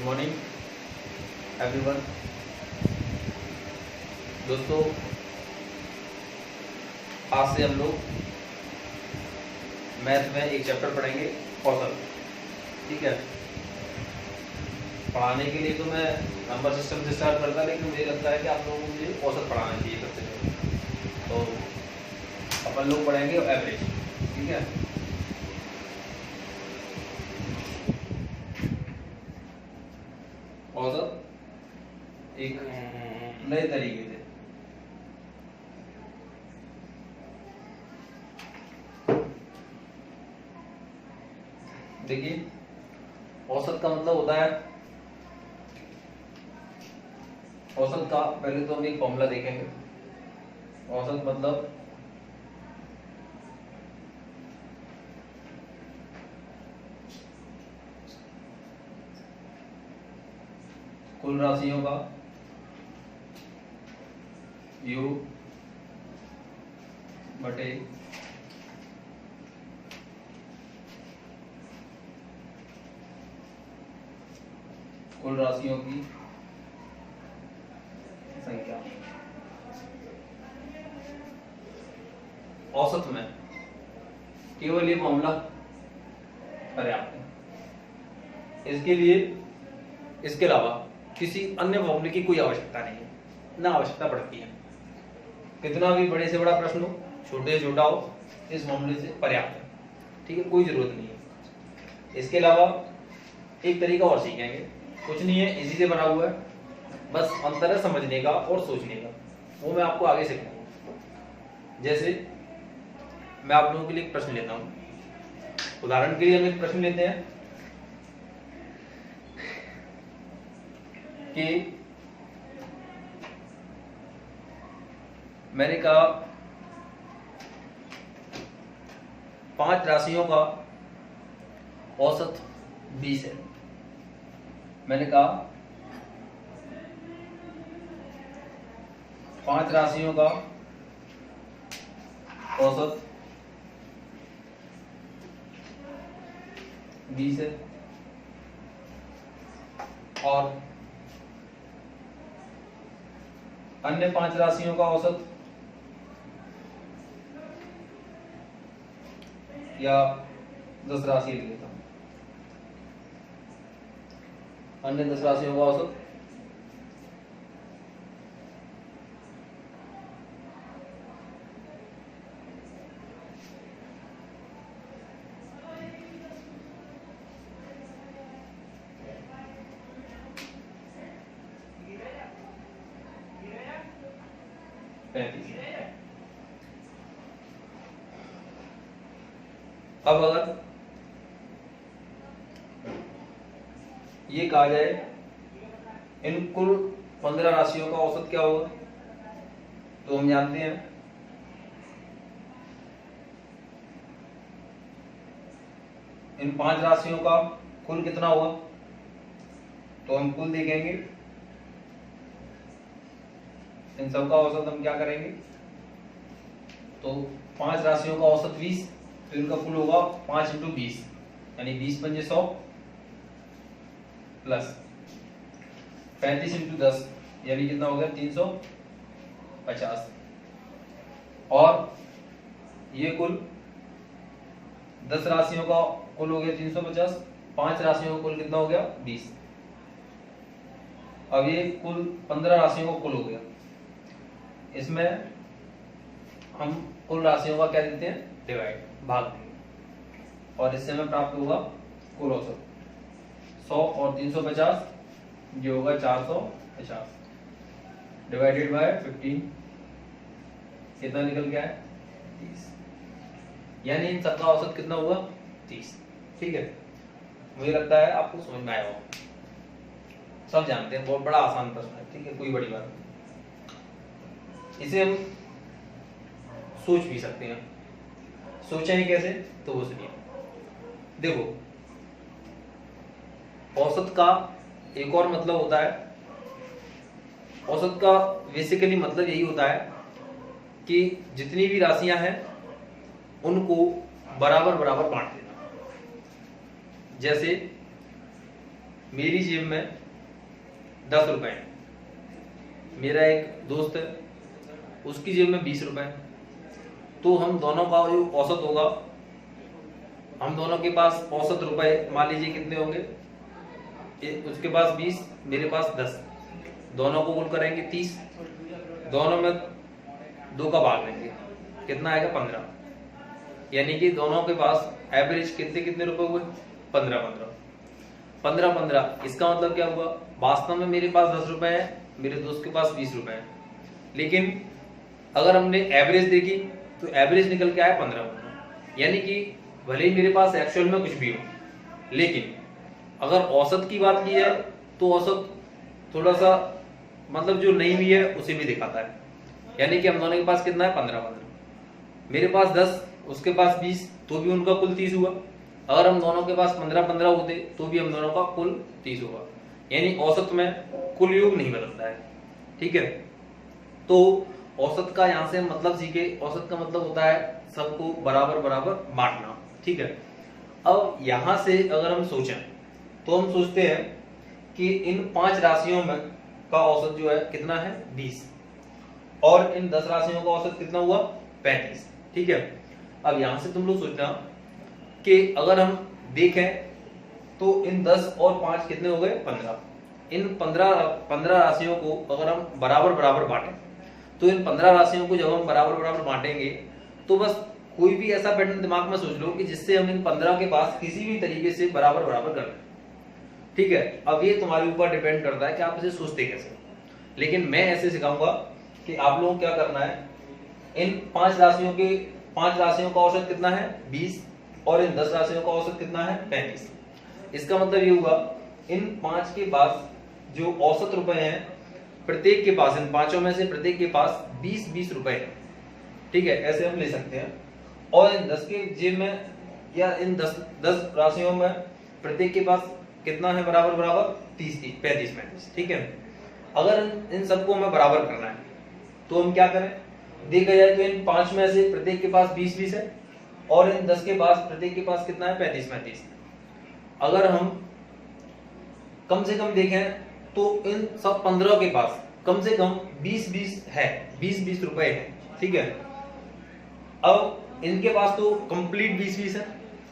Morning everyone. दोस्तों, आज से हम लोग मैथ में एक चैप्टर पढ़ेंगे, औसत। ठीक है। पढ़ाने के लिए तो मैं नंबर सिस्टम से स्टार्ट करता, लेकिन मुझे लगता है कि आप लोगों को मुझे औसत पढ़ाना चाहिए सबसे पहले। तो अपन लोग पढ़ेंगे एवरेज। ठीक है। औसत एक नए तरीके से। देखिए, औसत का मतलब होता है, औसत का पहले तो हम एक फॉर्मूला देखेंगे। औसत मतलब कुल राशियों का योग बटे कुल राशियों की संख्या। औसत में केवल ये फॉर्मूला पर्याप्त है। इसके लिए, इसके अलावा किसी अन्य फॉर्मूले की कोई आवश्यकता नहीं है, ना आवश्यकता पड़ती है। कितना भी बड़े से बड़ा प्रश्न हो, छोटे से छोटा हो, इस फॉर्मूले से पर्याप्त है। ठीक है, कोई जरूरत नहीं है। इसके अलावा एक तरीका और सीखेंगे, कुछ नहीं है, इसी से बना हुआ है, बस अंतर है समझने का और सोचने का। वो मैं आपको आगे सिखाऊंगा। जैसे मैं आप लोगों के लिए एक प्रश्न लेता हूं। उदाहरण के लिए हम एक प्रश्न लेते हैं कि मैंने कहा 5 राशियों का औसत 20 है। मैंने कहा 5 राशियों का औसत 20 है और अन्य 5 राशियों का औसत या 10 राशि लिख लेता हूं। अन्य 10 राशियों का औसत अब अगर ये कहा जाए इन कुल 15 राशियों का औसत क्या होगा, तो हम जानते हैं इन 5 राशियों का कुल कितना हुआ, तो हम कुल देखेंगे। इन सब का औसत हम क्या करेंगे, तो 5 राशियों का औसत 20, तो इनका कुल होगा 5 × 20, यानी 20 × 100 प्लस 35 × 10, यानी कितना हो गया 350। और ये कुल 10 राशियों का कुल हो गया 350, 5 राशियों का कुल कितना हो गया 20। अब ये कुल 15 राशियों का कुल हो गया। इसमें हम कुल राशियों का क्या देते हैं, डिवाइड, भाग देंगे, और इससे हमें प्राप्त होगा कुल औसत 100 और 350, जो होगा 450 डिवाइडेड बाय 15, कितना निकल गया है 30। यानी इन सबका औसत कितना हुआ 30। ठीक है, मुझे लगता है आपको समझ में आया होगा। सब जानते हैं, बहुत बड़ा आसान प्रश्न है। ठीक है, कोई बड़ी बात नहीं। इसे हम सोच भी सकते हैं। सोचें कैसे, तो वो सुनिए। देखो, औसत का एक और मतलब होता है, औसत का बेसिकली मतलब यही होता है कि जितनी भी राशियां हैं उनको बराबर बराबर बांट देना। जैसे मेरी जेब में 10 रुपए हैं, मेरा एक दोस्त है उसकी जेब में 20 रुपए हैं, तो हम दोनों का जो औसत होगा, हम दोनों के पास औसत रुपए मान लीजिए कितने होंगे, उसके पास 20, मेरे पास 10, दोनों को कुल करेंगे 30, दोनों में 2 का भाग लेंगे, कितना आएगा 15, यानी कि दोनों के पास एवरेज कितने कितने रुपए हुए, 15। इसका मतलब क्या हुआ, वास्तव में मेरे पास 10 रुपए है, मेरे दोस्त के पास 20 रुपए है, लेकिन अगर हमने एवरेज देखी तो एवरेज निकल के आया 15, यानी कि भले ही मेरे पास एक्चुअल में कुछ भी हो, लेकिन अगर औसत की बात की है तो औसत थोड़ा सा मतलब जो नहीं भी है उसे भी दिखाता है, यानी कि हम दोनों के पास कितना है 15, मेरे पास 10, उसके पास 20, तो भी उनका कुल 30 हुआ। अगर हम दोनों के पास 15 होते तो भी हम दोनों का कुल 30 होगा, यानी औसत में कुल योग नहीं बदलता है। ठीक है, तो औसत का यहां से मतलब सीखे, औसत का मतलब होता है सबको बराबर बराबर बांटना। ठीक है, अब यहां से अगर हम सोचें तो हम सोचते हैं कि इन 5 राशियों में का औसत जो है कितना है 20, और इन 10 राशियों का औसत कितना हुआ 35। ठीक है, अब यहां से तुम लोग सोचना कि अगर हम देखें तो इन 10 और 5 कितने हो गए 15, इन 15 राशियों को अगर हम बराबर बराबर बांटें, तो इन 15 राशियों को जब हम बराबर बराबर बांटेंगे तो बस कोई भी ऐसा पैटर्न दिमाग में सोच लो कि जिससे हम इन 15 के पास किसी भी तरीके से बराबर बराबर कर लें। ठीक है, अब ये तुम्हारे ऊपर डिपेंड करता है कि आप इसे सोचते कैसे, लेकिन मैं ऐसे सिखाऊंगा कि आप लोगों को क्या करना है, इन 5 राशियों का औसत कितना है 20, और इन 10 राशियों का औसत कितना है 35। इसका मतलब ये हुआ इन 5 के पास जो औसत रुपए हैं, प्रत्येक के पास, इन पांचों में से प्रत्येक के पास 20-20 रुपए है। ठीक है, ऐसे हम ले सकते हैं, और इन 10 के जेब में या इन 10 राशियों में प्रत्येक के पास कितना है बराबर बराबर 35। ठीक है, अगर इन सबको हमें बराबर करना है तो हम क्या करें, देखा जाए तो इन 5 में से प्रत्येक के पास 20-20 है, और इन 10 के पास प्रत्येक के पास कितना है 35। अगर हम कम से कम देखें तो इन सब 15 के पास कम से कम 20-20 है, 20-20 रुपए है। ठीक है, अब इनके पास तो कंप्लीट 20-20 है,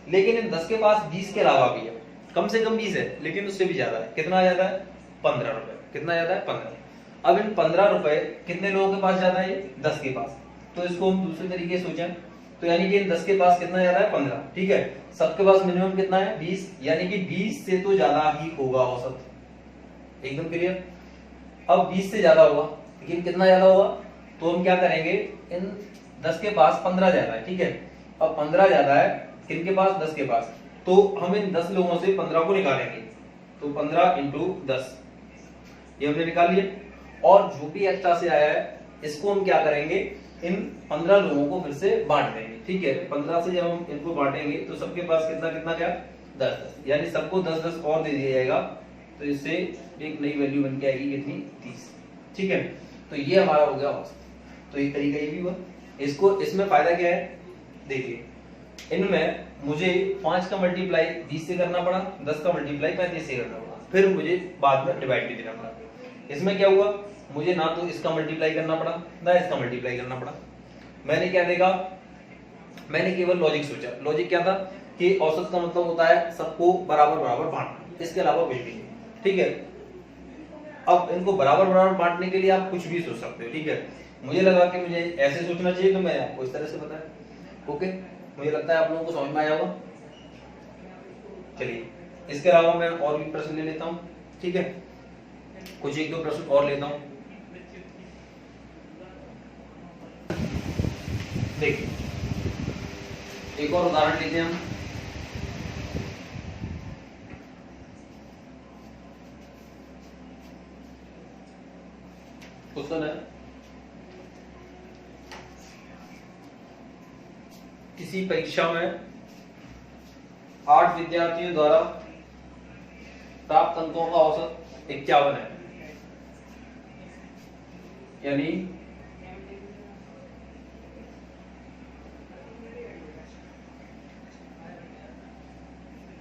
लेकिन इन 10 के पास 20 के अलावा भी है, कम से कम 20 है लेकिन उससे भी ज्यादा है, कितना ज्यादा है 15 रुपए, कितना ज्यादा है 15। अब इन 15 रुपए कितने लोगों के पास ज्यादा है, 10 के पास, तो इसको हम दूसरे तरीके से सोचें तो यानी कि इन 10 के पास कितना ज्यादा है 15। ठीक है, सबके पास मिनिमम कितना है 20, यानी कि 20 से तो ज्यादा ही होगा औसत, एकदम क्लियर। अब 20 से ज्यादा होगा, लेकिन कितना ज्यादा होगा, तो हम क्या करेंगे, इन 10 के पास 15 ज्यादा है। ठीक है, अब 15 ज्यादा है किनके पास, 10 के पास, तो हम इन 10 लोगों से 15 को निकालेंगे, तो 15 इंटू 10 ये हमने निकाल लिया, और जो भी एक्स्ट्रा से आया है इसको हम क्या करेंगे, इन 15 लोगों को फिर से बांट देंगे। ठीक है, 15 से जब हम इनको बांटेंगे तो सबके पास कितना कितना क्या 10-10, यानी सबको 10-10 और दे दिया जाएगा, तो इससे एक नई वैल्यू बन के आएगी कितनी 30। ठीक है, तो ये हमारा हो गया औसत। तो एक तरीका ये भी हुआ, इसको इसमें फायदा क्या है, देखिए इनमें मुझे 5 का मल्टीप्लाई 20 से करना पड़ा, 10 का मल्टीप्लाई 35 से करना पड़ा, फिर मुझे बाद में डिवाइड भी देना पड़ा। इसमें क्या हुआ, मुझे ना तो इसका मल्टीप्लाई करना पड़ा ना इसका मल्टीप्लाई करना पड़ा। मैंने क्या देखा, मैंने केवल लॉजिक सोचा। लॉजिक क्या था कि औसत का मतलब होता है सबको बराबर बराबर बांटना, इसके अलावा कुछ भी नहीं। ठीक है, अब इनको बराबर बराबर बांटने के लिए आप कुछ भी सोच सकते हो। ठीक है, मुझे लगा कि मुझे ऐसे सोचना चाहिए तो मैंने आपको इस तरह से बताया। ओके, मुझे लगता है आप लोगों को समझ में आया होगा। चलिए, इसके अलावा मैं और भी प्रश्न ले लेता हूँ। ठीक है, कुछ एक दो प्रश्न और लेता हूँ। देखिए, एक और उदाहरण लेते हैं हम। क्वेश्चन है, किसी परीक्षा में 8 विद्यार्थियों द्वारा प्राप्त अंकों का औसत 51 है, यानी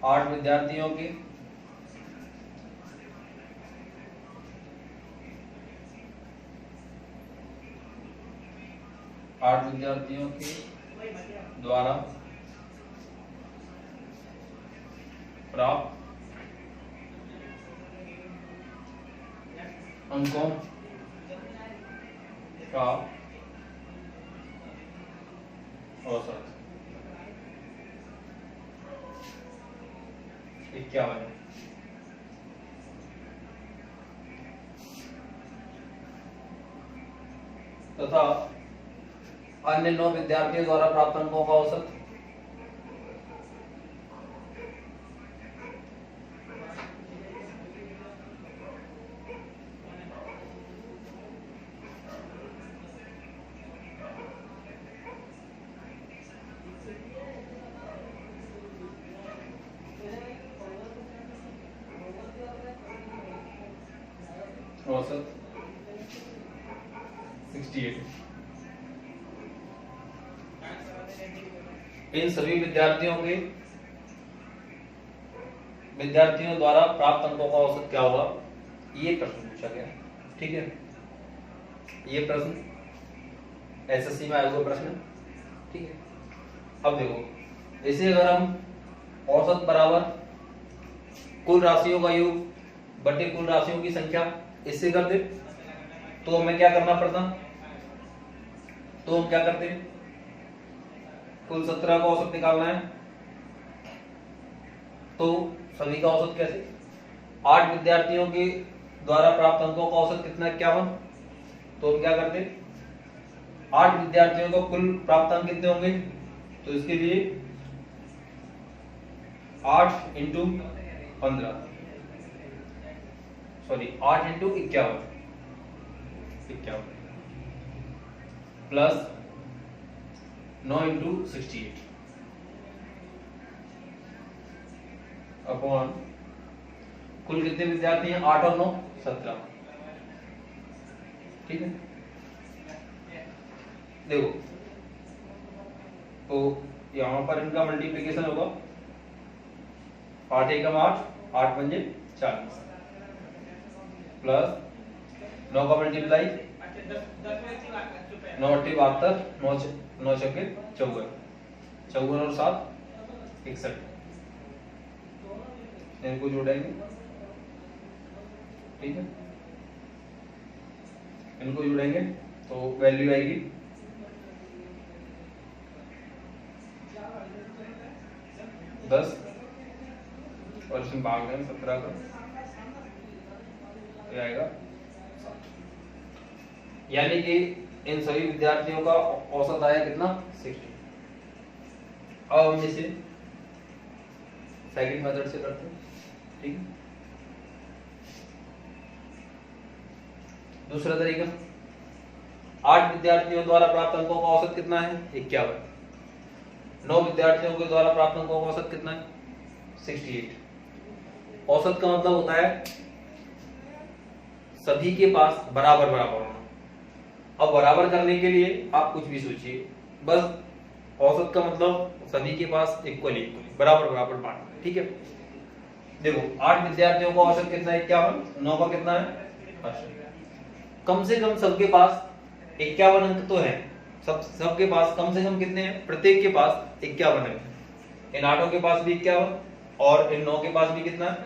8 विद्यार्थियों के 8 विद्यार्थियों के द्वारा प्राप्त अंकों का औसत 51 तथा अन्य 9 विद्यार्थियों द्वारा प्राप्त अंकों का औसत 68। इन सभी विद्यार्थियों द्वारा प्राप्त अंकों का औसत क्या होगा, ये प्रश्न पूछा गया। ठीक है, ये प्रश्न एसएससी में आया हुआ प्रश्न। ठीक है, अब देखो, इसे अगर हम औसत बराबर कुल राशियों का योग बटे कुल राशियों की संख्या इससे कर दे तो हमें क्या करना पड़ता, तो हम क्या करते, कुल 17 का औसत निकालना है, तो सभी का औसत कैसे, 8 विद्यार्थियों के द्वारा प्राप्त अंकों का औसत कितना, 51, तो हम क्या करते, 8 विद्यार्थियों को कुल प्राप्त अंक कितने होंगे, तो इसके लिए 8 into 15, sorry 8 into 51 plus 9 into 68 upon कुल कितने विद्यार्थी हैं, 8 और 9 17। ठीक है, देखो तो यहां पर इनका मल्टीप्लिकेशन होगा, 8 एकम 8, 8 पंजे 40 प्लस 9 का मल्टीप्लाई 9 अट्ठी 72, 9 छक्के 54, 54 और 7 61, इनको जोड़ेंगे। ठीक है, इनको जोड़ेंगे तो वैल्यू आएगी 10 और इसमें भाग देंगे 17 का, ये आएगा, यानी कि इन सभी विद्यार्थियों का औसत आया कितना, 60। अब हम इसे सेकंड मेथड से करते हैं। ठीक है, दूसरा तरीका, 8 विद्यार्थियों द्वारा प्राप्त अंकों का औसत कितना है, 51, 9 विद्यार्थियों के द्वारा प्राप्त अंकों का औसत कितना है, 68। औसत का मतलब होता है सभी के पास बराबर बराबर होना। अब बराबर करने के लिए आप कुछ भी सोचिए, बस औसत का मतलब सभी के पास इक्वली बराबर बराबर बांटना। ठीक है, देखो 8 विद्यार्थियों का औसत कितना है, 51, 9 का कितना है 80। कम से कम सबके पास 51 अंक तो है, सबके पास कम से कम कितने हैं, प्रत्येक के पास 51 अंक। इन 8 के पास भी 51 और इन 9 के पास भी कितना है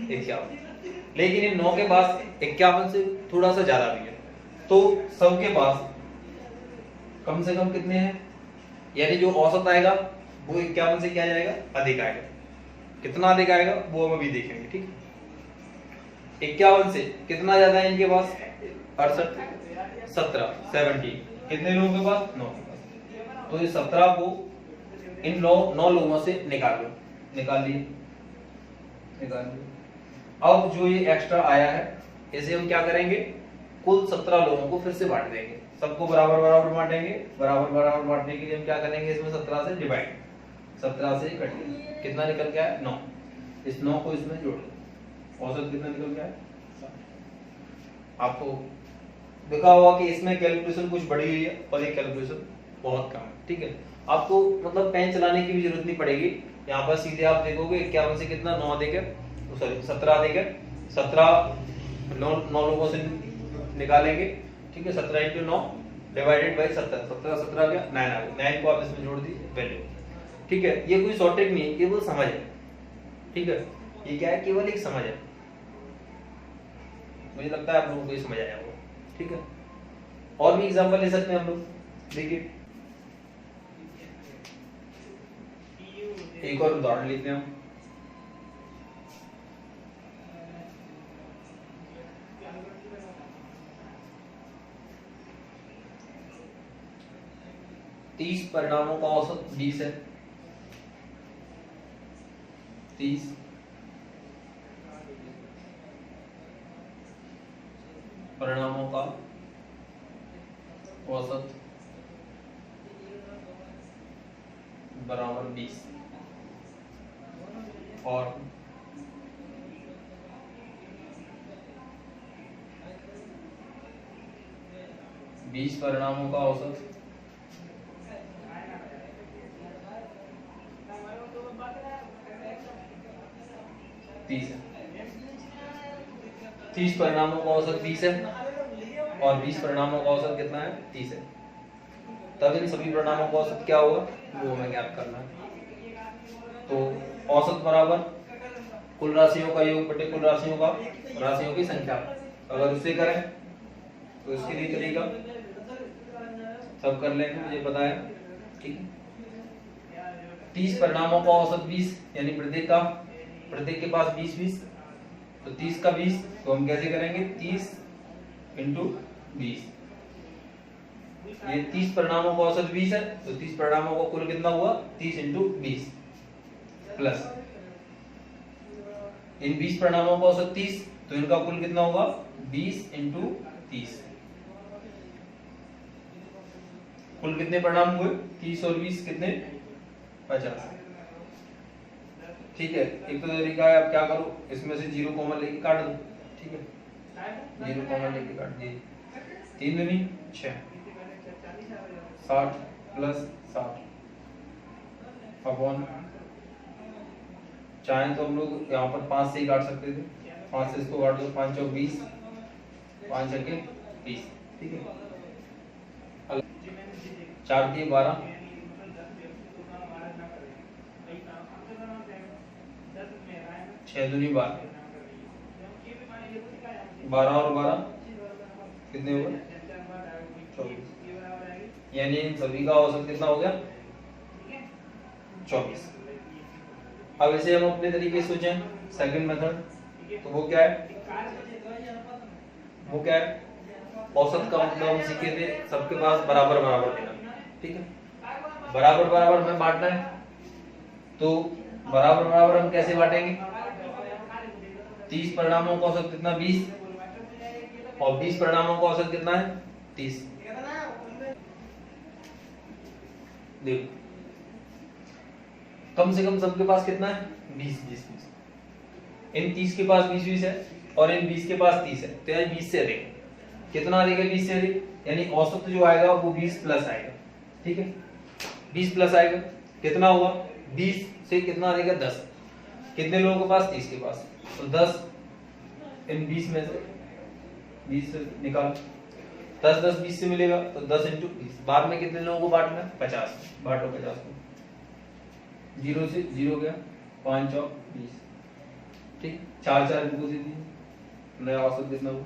51, लेकिन इन 9 के पास 51 से थोड़ा सा ज्यादा भी है, तो सबके पास कम से कम कितने हैं, यानी जो औसत आएगा वो 51 से क्या जाएगा, अधिक आएगा। कितना अधिक आएगा वो हम अभी देखेंगे। ठीक, 51 से कितना ज्यादा है इनके पास, 68, 17, 70, कितने लोगों के पास, 9 के पास, तो ये 17 को इन 9 लोगों से निकाल लिए। अब जो ये एक्स्ट्रा आया है इसे हम क्या करेंगे, कुल 17 लोगों को फिर से बांट देंगे, सबको बराबर बराबर बांटेंगे। बराबर बराबर बांटने के लिए हम क्या करेंगे, इसमें 17 से डिवाइड, 17 से कट कितना निकल गया है, 9। इस 9 को इसमें जोड़ दो, औसत कितना निकल गया है। आपको देखा होगा कि इसमें कैलकुलेशन कुछ बड़ी हुई है और ये कैलकुलेशन बहुत कम है। ठीक है, आपको मतलब पेन चलाने की भी जरूरत नहीं पड़ेगी, यहाँ पर सीधे आप देखोगे 51 से कितना 9 देकर, सॉरी 17 देकर 17 9 लोगों से निकालेंगे। ठीक है, 17 इंटू 9 डिवाइडेड बाई 17, 17 17 गया 9 आ गया, 9 को आप इसमें जोड़ दीजिए वैल्यू। ठीक है, ये कोई शॉर्ट ट्रिक नहीं है, केवल समझ है। ठीक है, ये क्या है, केवल एक समझ है। मुझे लगता है आप लोगों को ये समझ आया होगा। ठीक है, और भी एग्जांपल ले सकते हैं हम लोग। देखिए एक और उदाहरण लेते हैं हम। तीस परिणामों का औसत 20 है। 30 परिणामों का औसत बराबर 20 और बीस परिणामों का औसत 30 है। 30 परिणामों का औसत 20 है और 20 परिणामों का औसत कितना है, 30 है। तब इन सभी परिणामों का औसत क्या होगा, वो हमें ज्ञात करना है। तो औसत बराबर कुल राशियों का योग बटे कुल राशियों की संख्या। अगर उससे करें तो इसके लिए तरीका सब कर लेंगे, मुझे पता है। ठीक है, 30 परिणामों का औसत 20, यानी प्रत्येक के पास 20 तो 30 का 20, तो हम कैसे करेंगे, 30 इंटू 20। ये 30 परिणामों का औसत 20 है, तो 30 परिणामों का कुल कितना हुआ, 30 इंटू 20 प्लस इन 20 परिणामों का औसत 30, तो इनका कुल कितना होगा, 20 इंटू 30। कुल कितने परिणाम हुए, 30 और 20 कितने, 50। ठीक है, एक तो तरीका है, आप क्या करो, इसमें से 0 कॉमन लेके काट दो। ठीक है, 0 कॉमन लेके काट दिए, 3 दूनी 6, 60 प्लस 60 अपॉन, चाहें तो हम लोग यहाँ पर 5 से ही काट सकते थे, 5 से इसको काट दो, 5 चौक 20, 5 छक्के 30। ठीक है, 4 दिए 12, 6 दूनी 12, 12 और 12 कितने हुए, 24। यानी इन सभी का औसत कितना हो गया, 24। अब इसे हम अपने तरीके से सोचें, सेकंड मेथड, तो वो क्या है, औसत का मतलब हम सीखे थे सबके पास बराबर बराबर देना। ठीक है, बराबर बराबर में बांटना है, तो बराबर बराबर हम कैसे बांटेंगे, 30 परिणामों का औसत कितना, 20 और 20 परिणामों का औसत कितना है, 30। देखो कम से कम सबके पास कितना है, 20 20 20। इन 30 के पास 20 20 है और इन 20 के पास 30 है, तो यानी 20 से अधिक कितना आ जाएगा, 20 से अधिक, यानी औसत जो आएगा वो 20 प्लस आएगा। ठीक है, 20 प्लस आएगा, कितना हुआ, 20 से कितना आ जाएगा, 10। कितने लोगों के पास, 30 के पास, तो 10 इन 20 में से 20 से निकाल, 10 10 20 से मिलेगा, तो 10 इंटू 20। बाद में कितने लोगों को बांटना है, 50, बांटो 50 को, 0 से 0 गया, 5 चौक 20। ठीक, 4 4 इनको दे दीजिए, नया औसत कितना हुआ,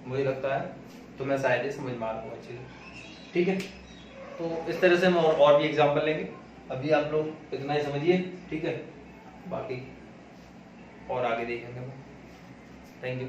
मुझे लगता है तो मैं शायद समझ में आ रहा हूँ अच्छे से। ठीक है, तो इस तरह से हम और भी एग्जांपल लेंगे, अभी आप लोग इतना ही समझिए। ठीक है, बाकी और आगे देखेंगे। Thank you.